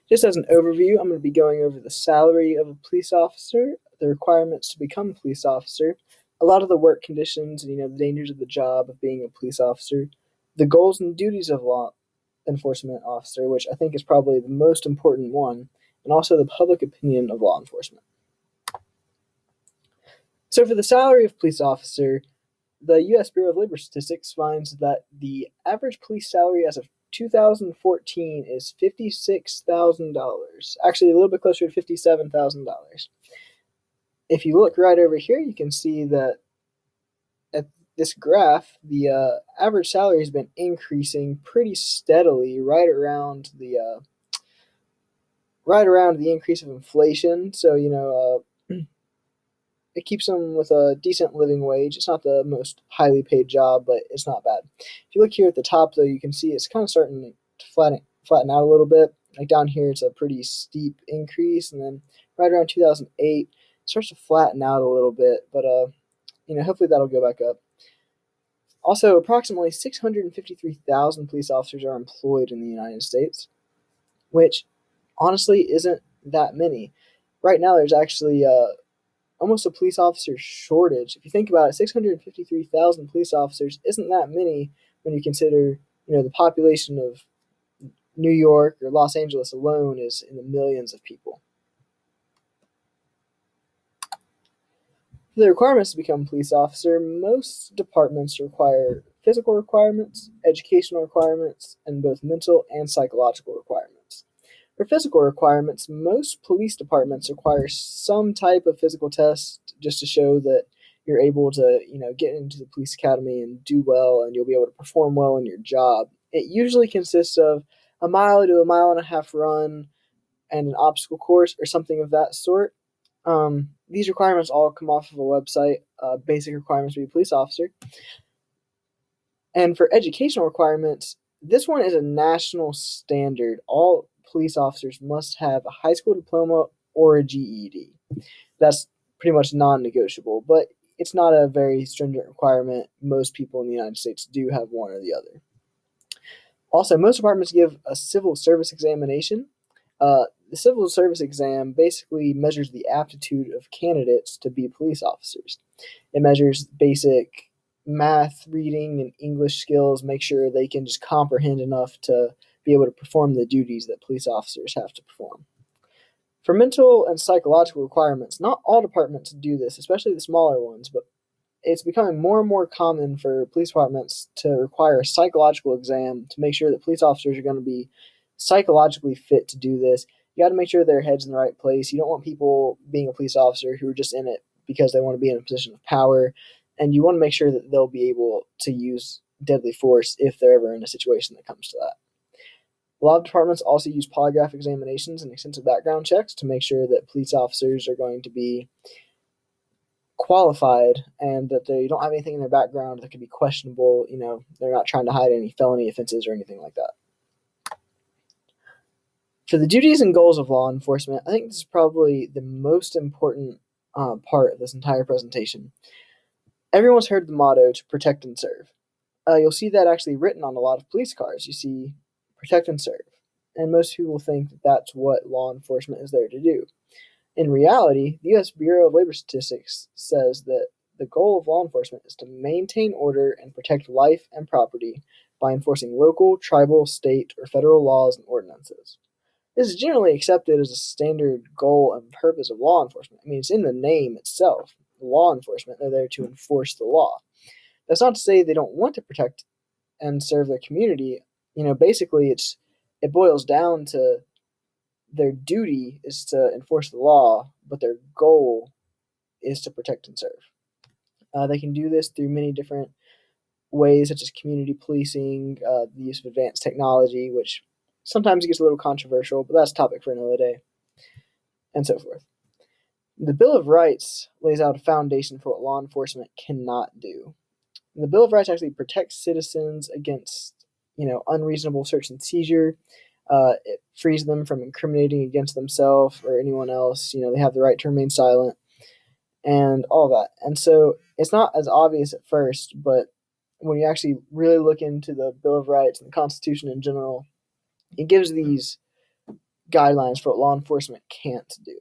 Just as an overview, I'm going to be going over the salary of a police officer, the requirements to become a police officer, a lot of the work conditions, and the dangers of the job of being a police officer, the goals and duties of law enforcement officer, which I think is probably the most important one, and also the public opinion of law enforcement. So for the salary of police officer, the U.S. Bureau of Labor Statistics finds that the average police salary as of 2014 is $56,000. Actually, a little bit closer to $57,000. If you look right over here, you can see that at this graph, the average salary has been increasing pretty steadily, right around the increase of inflation. So it keeps them with a decent living wage. It's not the most highly paid job, but it's not bad. If you look here at the top, though, you can see it's kind of starting to flatten out a little bit. Like down here, it's a pretty steep increase, and then right around 2008, it starts to flatten out a little bit. But hopefully that'll go back up. Also, approximately 653,000 police officers are employed in the United States, which honestly isn't that many. Right now, there's actually almost a police officer shortage. If you think about it, 653,000 police officers isn't that many when you consider, the population of New York or Los Angeles alone is in the millions of people. For the requirements to become a police officer, most departments require physical requirements, educational requirements, and both mental and psychological requirements. For physical requirements, most police departments require some type of physical test just to show that you're able to, get into the police academy and do well, and you'll be able to perform well in your job. It usually consists of a mile to a mile and a half run and an obstacle course or something of that sort. These requirements all come off of a website, basic requirements to be a police officer. And for educational requirements, this one is a national standard. All police officers must have a high school diploma or a GED. That's pretty much non-negotiable, but it's not a very stringent requirement. Most people in the United States do have one or the other. Also, most departments give a civil service examination. The civil service exam basically measures the aptitude of candidates to be police officers. It measures basic math, reading, and English skills, make sure they can just comprehend enough to be able to perform the duties that police officers have to perform. For mental and psychological requirements, not all departments do this, especially the smaller ones, but it's becoming more and more common for police departments to require a psychological exam to make sure that police officers are going to be psychologically fit to do this. You got to make sure their head's in the right place. You don't want people being a police officer who are just in it because they want to be in a position of power, and you want to make sure that they'll be able to use deadly force if they're ever in a situation that comes to that. A lot of departments also use polygraph examinations and extensive background checks to make sure that police officers are going to be qualified and that they don't have anything in their background that could be questionable. They're not trying to hide any felony offenses or anything like that. For the duties and goals of law enforcement, I think this is probably the most important part of this entire presentation. Everyone's heard the motto to protect and serve. You'll see that actually written on a lot of police cars. You see protect and serve. And most people think that that's what law enforcement is there to do. In reality, the U.S. Bureau of Labor Statistics says that the goal of law enforcement is to maintain order and protect life and property by enforcing local, tribal, state, or federal laws and ordinances. This is generally accepted as a standard goal and purpose of law enforcement. I mean, it's in the name itself. Law enforcement, they're there to enforce the law. That's not to say they don't want to protect and serve their community. Basically it boils down to their duty is to enforce the law, but their goal is to protect and serve. They can do this through many different ways, such as community policing, the use of advanced technology, which sometimes gets a little controversial, but that's a topic for another day, and so forth. The Bill of Rights lays out a foundation for what law enforcement cannot do. And the Bill of Rights actually protects citizens against, unreasonable search and seizure. It frees them from incriminating against themselves or anyone else. They have the right to remain silent and all that. And so it's not as obvious at first, but when you actually really look into the Bill of Rights and the Constitution in general, it gives these guidelines for what law enforcement can't do.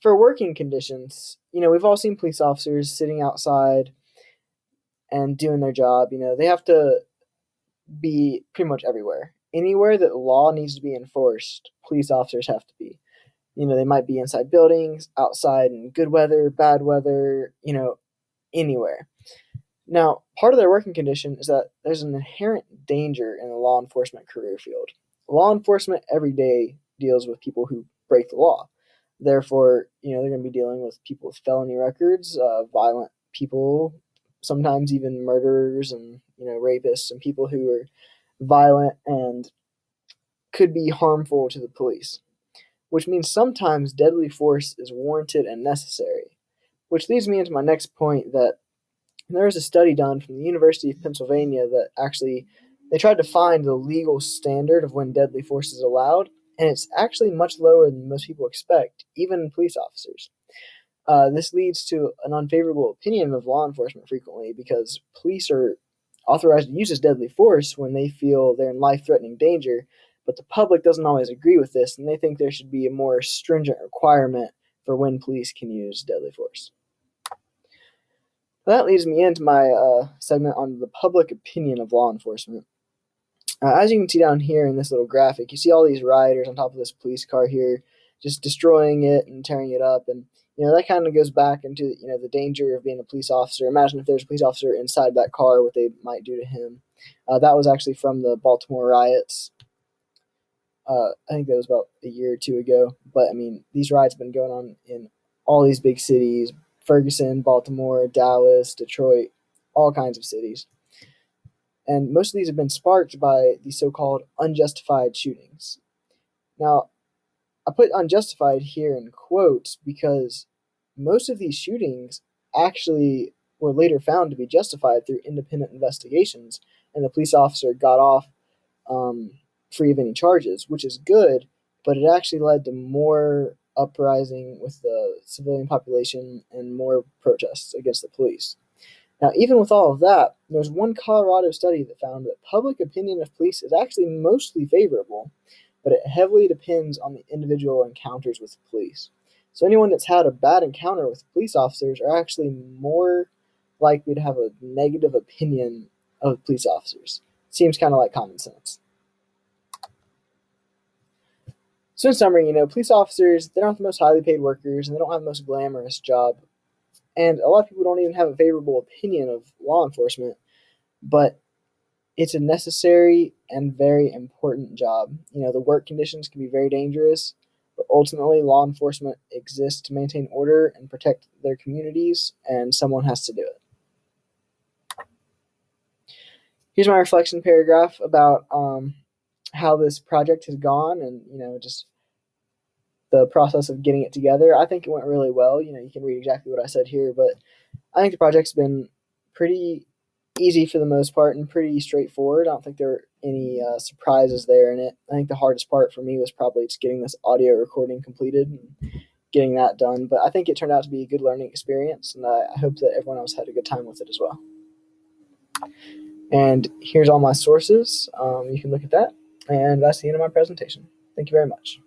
For working conditions, we've all seen police officers sitting outside and doing their job. They have to be pretty much everywhere. Anywhere that law needs to be enforced, police officers have to be. They might be inside buildings, outside in good weather, bad weather, anywhere. Now, part of their working condition is that there's an inherent danger in the law enforcement career field. Law enforcement every day deals with people who break the law. Therefore, they're going to be dealing with people with felony records, violent people, sometimes even murderers and, rapists and people who are violent and could be harmful to the police, which means sometimes deadly force is warranted and necessary, which leads me into my next point that there was a study done from the University of Pennsylvania that actually they tried to find the legal standard of when deadly force is allowed, and it's actually much lower than most people expect, even in police officers. This leads to an unfavorable opinion of law enforcement frequently because police are authorized to use this deadly force when they feel they're in life-threatening danger, but the public doesn't always agree with this, and they think there should be a more stringent requirement for when police can use deadly force. That leads me into my segment on the public opinion of law enforcement. As you can see down here in this little graphic, you see all these riders on top of this police car here, just destroying it and tearing it up, and that kind of goes back into the danger of being a police officer. Imagine if there's a police officer inside that car, what they might do to him. That was actually from the Baltimore riots. I think that was about a year or two ago. But these riots have been going on in all these big cities: Ferguson, Baltimore, Dallas, Detroit, all kinds of cities. And most of these have been sparked by the so-called unjustified shootings. Now, I put unjustified here in quotes because most of these shootings actually were later found to be justified through independent investigations, and the police officer got off free of any charges, which is good, but it actually led to more uprising with the civilian population and more protests against the police. Now, even with all of that, there's one Colorado study that found that public opinion of police is actually mostly favorable, but it heavily depends on the individual encounters with the police. So anyone that's had a bad encounter with police officers are actually more likely to have a negative opinion of police officers. Seems kind of like common sense. So in summary, police officers, they're not the most highly paid workers, and they don't have the most glamorous job. And a lot of people don't even have a favorable opinion of law enforcement, but it's a necessary and very important job. The work conditions can be very dangerous, but ultimately law enforcement exists to maintain order and protect their communities, and someone has to do it. Here's my reflection paragraph about how this project has gone and, just the process of getting it together. I think it went really well. You can read exactly what I said here, but I think the project's been pretty easy for the most part and pretty straightforward. I don't think there were any surprises there in it. I think the hardest part for me was probably just getting this audio recording completed and getting that done. But I think it turned out to be a good learning experience, and I hope that everyone else had a good time with it as well. And here's all my sources. You can look at that. And that's the end of my presentation. Thank you very much.